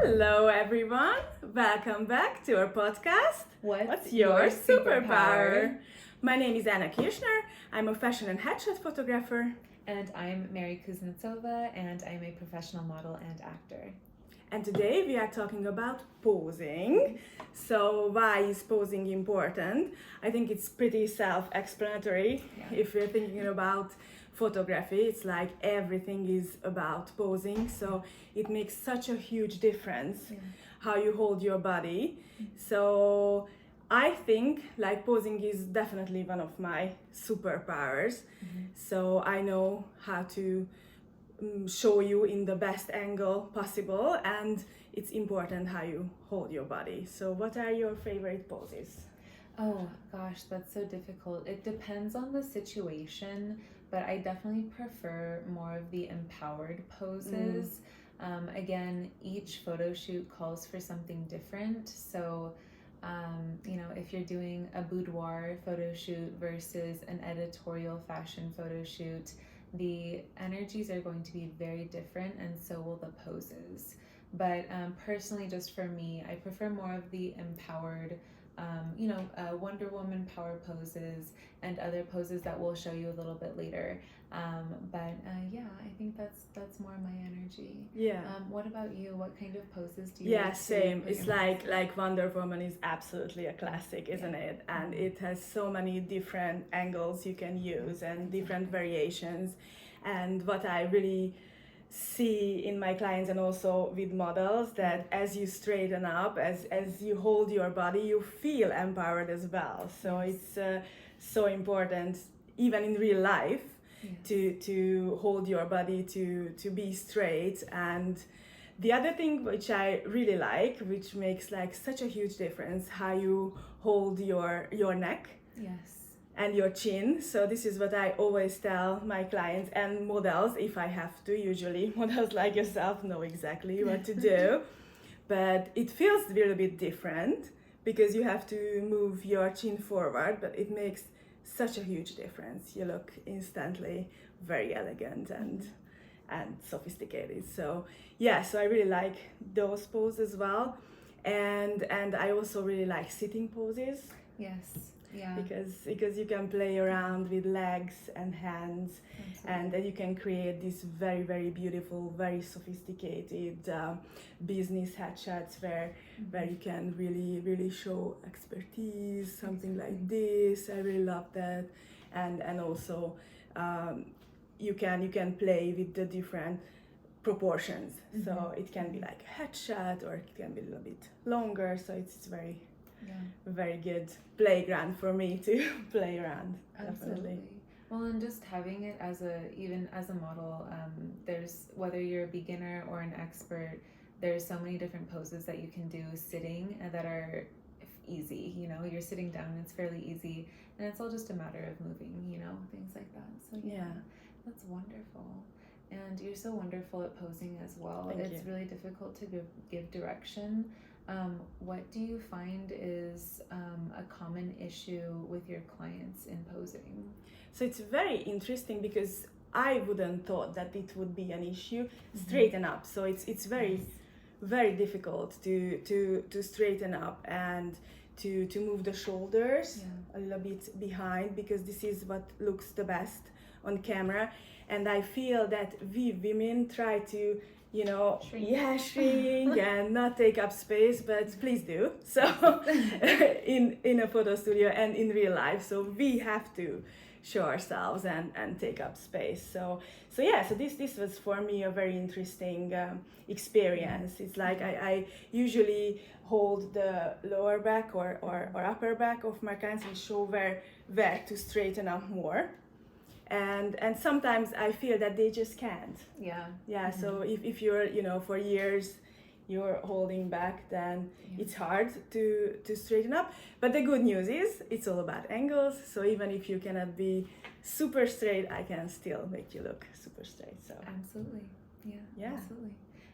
Hello, everyone. Welcome back to our podcast. What's your your superpower? My name is Anna Kirschner. I'm a fashion and headshot photographer. And I'm Mary Kuznetsova, and I'm a professional model and actor. And today we are talking about posing. So, why is posing important? I think it's pretty self-explanatory. Yeah. If we're thinking about photography, it's like everything is about posing. So, it makes such a huge difference how you hold your body. So, I think like posing is definitely one of my superpowers. So, I know how to show you in the best angle possible, and it's important how you hold your body. So what are your favorite poses? Oh gosh, that's so difficult. It depends on the situation, but I definitely prefer more of the empowered poses. Again, each photo shoot calls for something different. So, if you're doing a boudoir photo shoot versus an editorial fashion photo shoot, the energies are going to be very different, and so will the poses. But personally, just for me, I prefer more of the empowered, Wonder Woman power poses and other poses that we'll show you a little bit later. I think that's more my energy. Yeah. What about you? What kind of poses do you? Yeah, like to same. put It's your hands in? like Wonder Woman is absolutely a classic, isn't it? And it has so many different angles you can use and different variations. And what I really see in my clients and also with models, that as you straighten up, as you hold your body, you feel empowered as well. So it's so important, even in real life, to hold your body, to be straight. And the other thing which I really like, which makes like such a huge difference, how you hold your neck and your chin. So this is what I always tell my clients and models, if I have to. Usually models like yourself know exactly what to do, but it feels a little bit different because you have to move your chin forward, but it makes such a huge difference. You look instantly very elegant and sophisticated. So so I really like those poses as well. And I also really like sitting poses. Yes. Yeah. Because you can play around with legs and hands. Absolutely. And then you can create these very, very beautiful, very sophisticated business headshots where you can really show expertise, something like this. I really love that. And also you can play with the different proportions. So it can be like a headshot, or it can be a little bit longer. So it's very good playground for me to play around. Absolutely. Well, and just having it even as a model, there's, whether you're a beginner or an expert, there's so many different poses that you can do sitting that are easy. You're sitting down, it's fairly easy, and it's all just a matter of moving, things like that. So that's wonderful. And you're so wonderful at posing as well. Thank it's you. really difficult to give direction. What do you find is a common issue with your clients in posing? So it's very interesting because I wouldn't thought that it would be an issue. Straighten up. So it's very very difficult to straighten up and to move the shoulders a little bit behind, because this is what looks the best on camera. And I feel that we women try to shrink and not take up space, but please do so in a photo studio and in real life. So we have to show ourselves and take up space. So this was for me a very interesting experience. It's like I usually hold the lower back or upper back of my clients and show where to straighten up more. And sometimes I feel that they just can't. So if you're for years you're holding back, then it's hard to straighten up. But the good news is it's all about angles. So even if you cannot be super straight, I can still make you look super straight. So absolutely. Absolutely.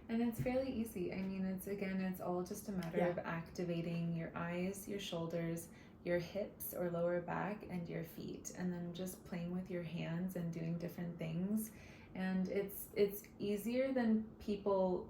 And it's fairly easy. I mean, it's all just a matter of activating your eyes, your shoulders, your hips or lower back, and your feet, and then just playing with your hands and doing different things. And it's easier than people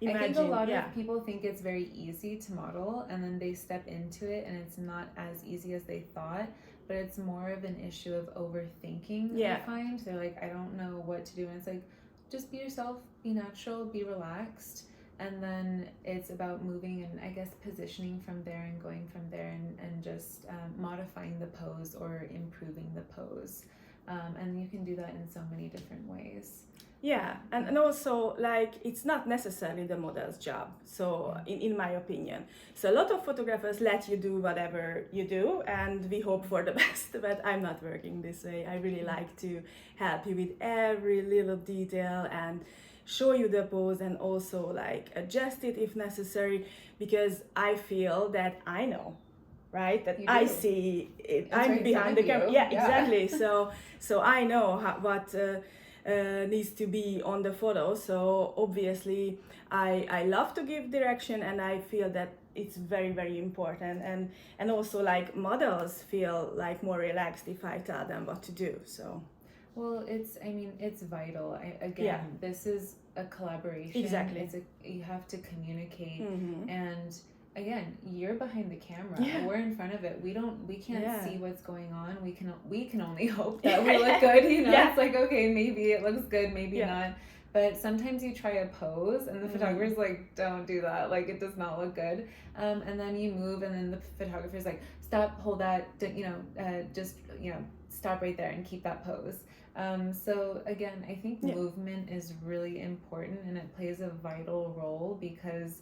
I think a lot of people think it's very easy to model, and then they step into it and it's not as easy as they thought, but it's more of an issue of overthinking. I find they're like, I don't know what to do, and it's like, just be yourself, be natural, be relaxed, and then it's about moving and I guess positioning from there and going from there, and just modifying the pose or improving the pose, and you can do that in so many different ways. Yeah, and also, like, it's not necessarily the model's job, so in my opinion. So a lot of photographers let you do whatever you do, and we hope for the best, but I'm not working this way. I really like to help you with every little detail and show you the pose, and also like adjust it if necessary, because I feel that I know, right, that I see it. I'm right behind the camera. Yeah, exactly. So I know what needs to be on the photo. So obviously I love to give direction, and I feel that it's very, very important, and also like models feel like more relaxed if I tell them what to do. So well, it's vital. This is a collaboration. Exactly. You have to communicate, and again, you're behind the camera. We're in front of it. We can't see what's going on. We can only hope that we look good. It's like, okay, maybe it looks good, maybe not. But sometimes you try a pose and the photographer's like, don't do that. Like, it does not look good. And then you move, and then the photographer's like, stop, hold that. Just stop right there and keep that pose. So again, I think movement is really important, and it plays a vital role, because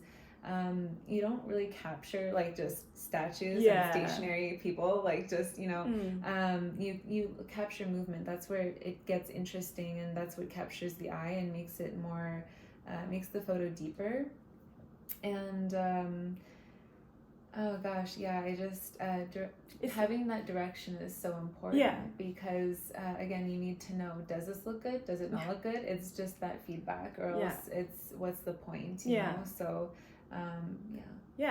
you don't really capture like just statues and stationary people, like just you capture movement. That's where it gets interesting, and that's what captures the eye and makes it more makes the photo deeper. And oh gosh, I just having that direction is so important, because again, you need to know, does this look good, does it not look good? It's just that feedback, or else it's what's the point, you know? So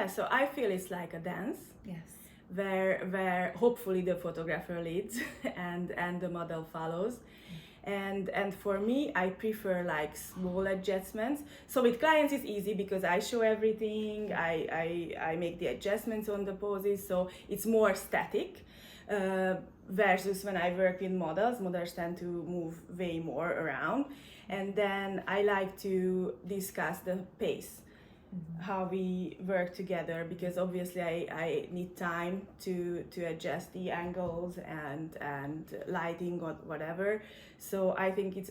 so I feel it's like a dance, where hopefully the photographer leads and the model follows. And for me, I prefer like small adjustments. So with clients it's easy, because I show everything, I make the adjustments on the poses, so it's more static, versus when I work with models tend to move way more around. And then I like to discuss the pace, how we work together, because obviously I need time to adjust the angles and lighting or whatever. So I think it's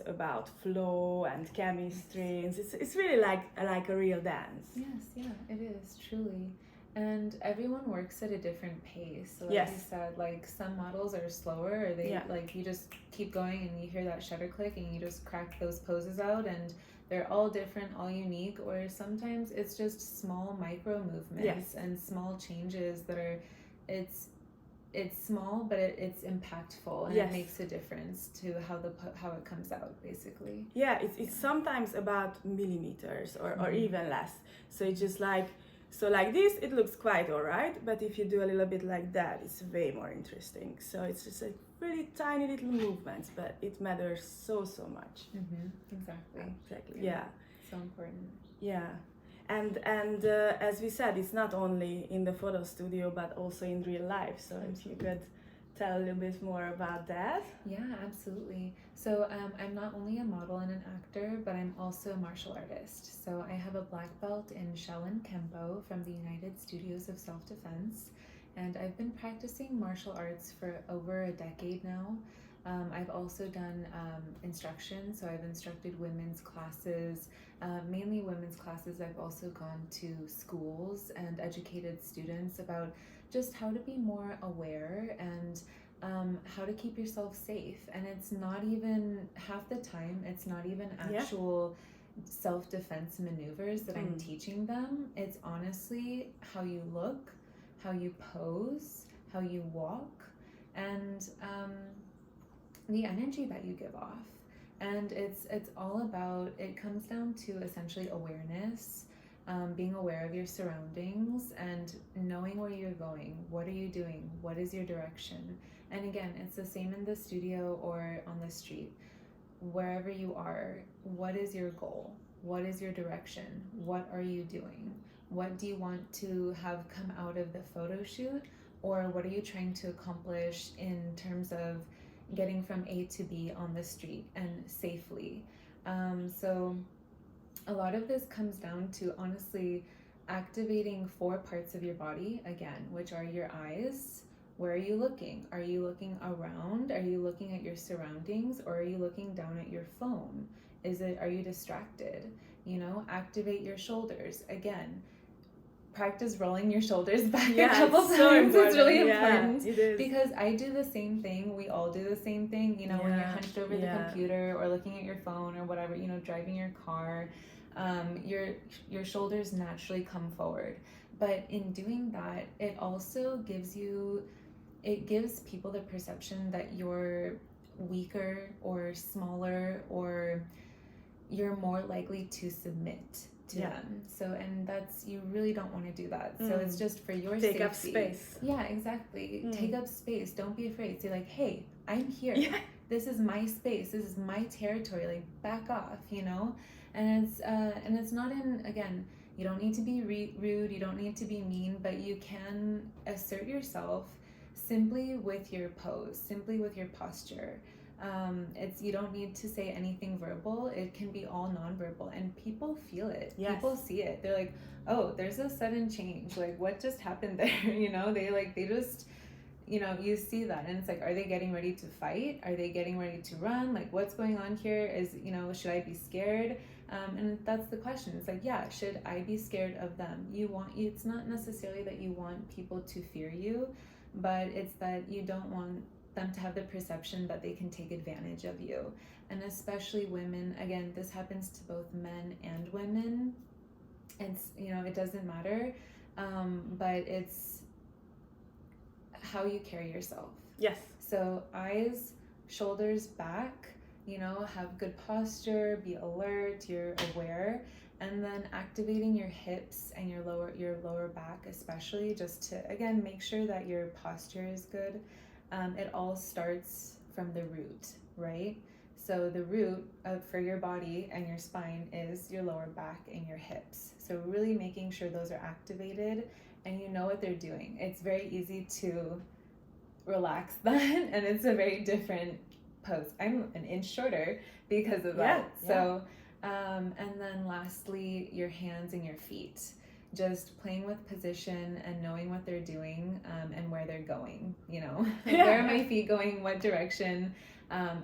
about flow and chemistry. It's really like a real dance. Yes, it is truly. And everyone works at a different pace. So like you said, like some models are slower, or they like, you just keep going and you hear that shutter click and you just crack those poses out, and they're all different, all unique. Or sometimes it's just small micro movements and small changes that are, it's small, but it's impactful, and it makes a difference to how it comes out, basically. It's sometimes about millimeters or even less. So it's just like, so like this, it looks quite all right, but if you do a little bit like that, it's way more interesting. So it's just like really tiny little movements, but it matters so much. Exactly. Yeah. So important. Yeah. And as we said, it's not only in the photo studio, but also in real life. So if you could tell a little bit more about that. Yeah, absolutely. So I'm not only a model and an actor, but I'm also a martial artist. So I have a black belt in Shaolin Kempo from the United Studios of Self-Defense, and I've been practicing martial arts for over a decade now. I've also done instruction, so I've instructed women's classes, mainly women's classes. I've also gone to schools and educated students about just how to be more aware and how to keep yourself safe. And it's not even, half the time, it's not even actual self-defense maneuvers that I'm teaching them. It's honestly how you look, how you pose, how you walk, and the energy that you give off. And it's all about, it comes down to essentially awareness, being aware of your surroundings and knowing where you're going. What are you doing? What is your direction? And again, it's the same in the studio or on the street. Wherever you are, what is your goal? what is your direction? What are you doing? What do you want to have come out of the photo shoot? Or what are you trying to accomplish in terms of getting from A to B on the street and safely? So a lot of this comes down to honestly activating 4 parts of your body again, which are your eyes. Where are you looking? Are you looking around? Are you looking at your surroundings, or are you looking down at your phone? Are you distracted? You know, activate your shoulders. Again, practice rolling your shoulders back a couple times. It's really important. It is. Because I do the same thing. We all do the same thing. You know, when you're hunched over the computer or looking at your phone or whatever, you know, driving your car, your shoulders naturally come forward. But in doing that, it also gives people the perception that you're weaker or smaller, or you're more likely to submit to them. So, and you really don't want to do that. So it's just for your safety. Take up space. Yeah, exactly. Take up space. Don't be afraid. Say like, hey, I'm here. Yeah. This is my space. This is my territory. Like, back off, you know? And it's not again, you don't need to be rude. You don't need to be mean, but you can assert yourself simply with your pose, simply with your posture. You don't need to say anything verbal. It can be all nonverbal, and people feel it. Yes. People see it. They're like, oh, there's a sudden change. Like, what just happened there? You know, they just, you know, you see that, and it's like, are they getting ready to fight? Are they getting ready to run? Like, what's going on here? You know, should I be scared? And that's the question. It's like, yeah, should I be scared of them? It's not necessarily that you want people to fear you, but it's that you don't want them to have the perception that they can take advantage of you. And especially women, again, this happens to both men and women. It's, you know, it doesn't matter, but it's how you carry yourself. Yes. So eyes, shoulders back, you know, have good posture, be alert, you're aware, and then activating your hips and your lower back, especially, just to, again, make sure that your posture is good. It all starts from the root, right? So the root for your body and your spine is your lower back and your hips. So really making sure those are activated and you know what they're doing. It's very easy to relax that, and it's a very different pose. I'm an inch shorter because of that. Yeah. So, and then lastly, your hands and your feet. Just playing with position and knowing what they're doing, and where they're going, you know. Where are my feet going, what direction,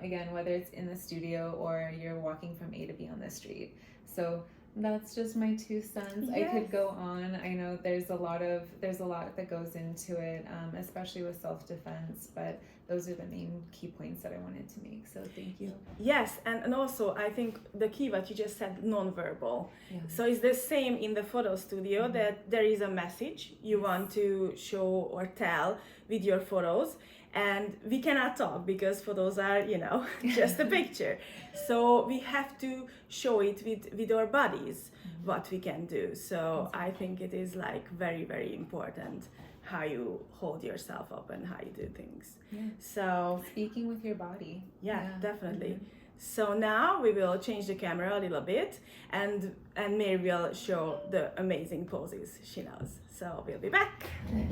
again, whether it's in the studio or you're walking from A to B on the street. So that's just my 2 cents. Yes. I could go on. I know there's a lot that goes into it, especially with self-defense, but those are the main key points that I wanted to make. So thank you. Yes, and also I think the key what you just said, non-verbal. Yeah. So it's the same in the photo studio, that there is a message you want to show or tell with your photos, and we cannot talk because photos are, you know, just a picture. So we have to show it with our bodies, what we can do. So I think it is like very, very important how you hold yourself up and how you do things. Yeah. So speaking with your body. Yeah, definitely. Mm-hmm. So now we will change the camera a little bit, and Mary will show the amazing poses she knows. So we'll be back.